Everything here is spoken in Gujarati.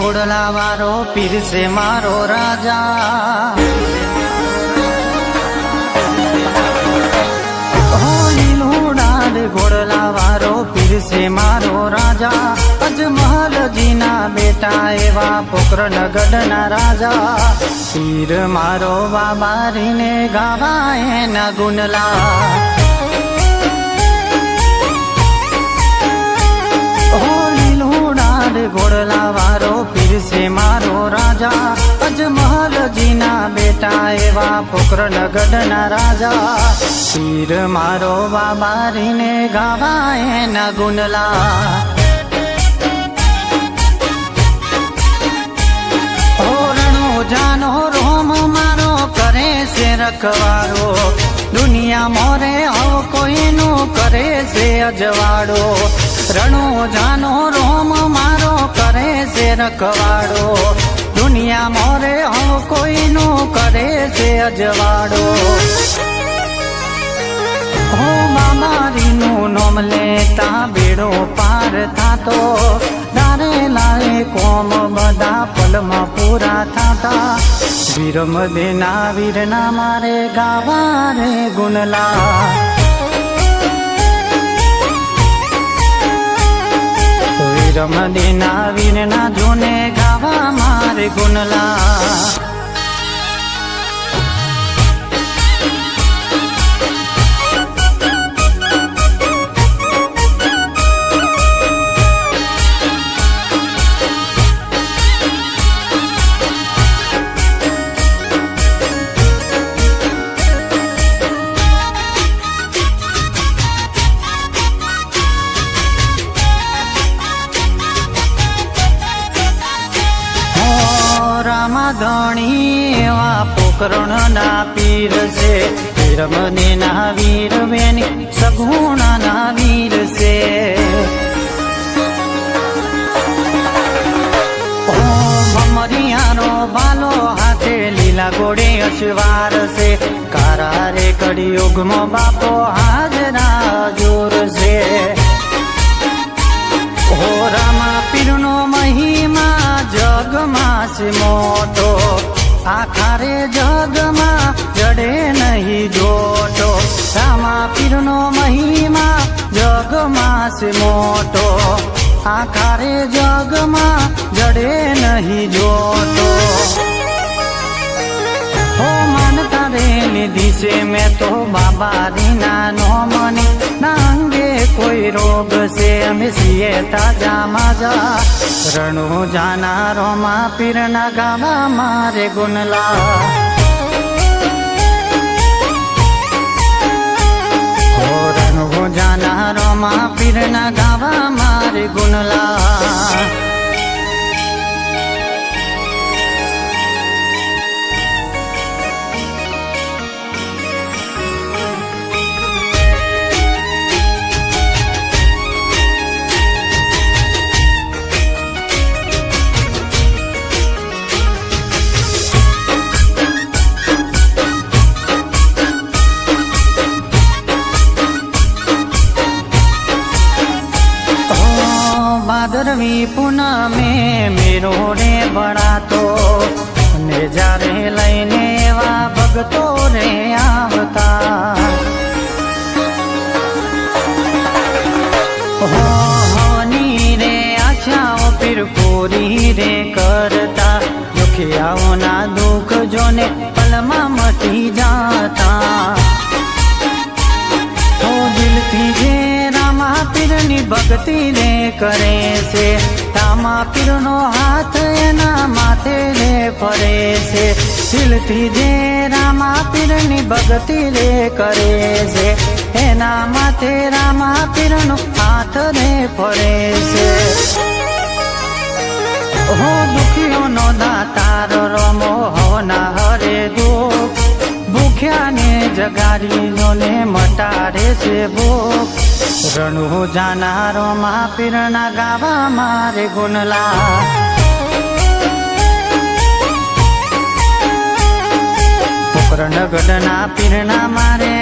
ઘોડલા વારો પીર સે મારો રાજા, હો લીલુડાદ ઘોડલા વારો પીર સે મારો રાજા, અજમલજીના બેટા એવા પોકરણગઢના રાજા, પીર મારો બાબારીને ગાવા એના ગુણલા, ઘોડલા વારો પીર સે મારો રાજા, અજમલજીના બેટા એવા પોકરણગઢના રાજા, પીર મારો બાબારીને ગાવા એના ગુણલા, રણો જાનો રોમ મારો કરે છે રખવાડો, દુનિયા મોરે હવ કોઈનું કરે છે અજવાડો, રણો જાનો રોમ મારો કરે છે રખવાડો, દુનિયા મોરે હવ કોઈનું કરે છે અજવાડો, હો બાબારીનું નોમ લેતા બેડો પાર થાતો, દારે લાવે કોમ બધા પલમાં પૂરા થાતા, વીરમ દેના વીરના મારે ગાવા રે ગુણલા, રમદીના વીરના જોને ગાવા મારે ગુણલા, ધણી એવા પોકરણના પીર છે, રમદીના વીર બેની સગુણાના વીર છે, મમરિયાનો બાલો હાથે લીલા ઘોડે અસવાર છે, કારા રે કળિયુગમાં બાપો હાજરા જોર છે, હો રામા પીરનો મહિમા જગમાં છે મોટો, આખા રે જગમાં જડે નહીં જોટો, રામા પીરનો મહિમા જગમાં છે મોટો, આખા રે જગમાં જડે નહીં જોટો, હો માનતા રે લીધી છે મેં તો બાબારીના નોમની, ના અંગે કોઈ રોગ છે અમે છીએ તાજા માજા, રણો જાનારો માં પીરના ગાવા મારે ગુણલા, હો રણો જાનારો માં પીરના ગાવા મારે ગુણલા, ભાદરવી પૂનમે મેરો રે બળાતો, ને જ્યારે લઈને એવા ભગતો રે આવતા, હોની રે આશાઓ પીર પૂરી રે કરતા, દુખિયાઓના દુઃખ જોને પલમાં મટી જાતા, હો દિલથી જે રામા પીરની ભક્તિ રે કરે છે, રામા પીરનો હાથ એના માથે રે ફરે છે, દિલથી જે રામા પીરની ભક્તિ રે કરે છે, એના માથે રામા પીરનો હાથ રે ફરે છે, હો દુખીઓનો દાતાર રમો હવના હરે દુઃખ, ભૂખ્યાને જગાડીઓને મટાડે છે ભૂખ, રણુ જાનારો માં પીરના ગાવા મારે ગુણલા, પોકરણગઢના પીરના મારે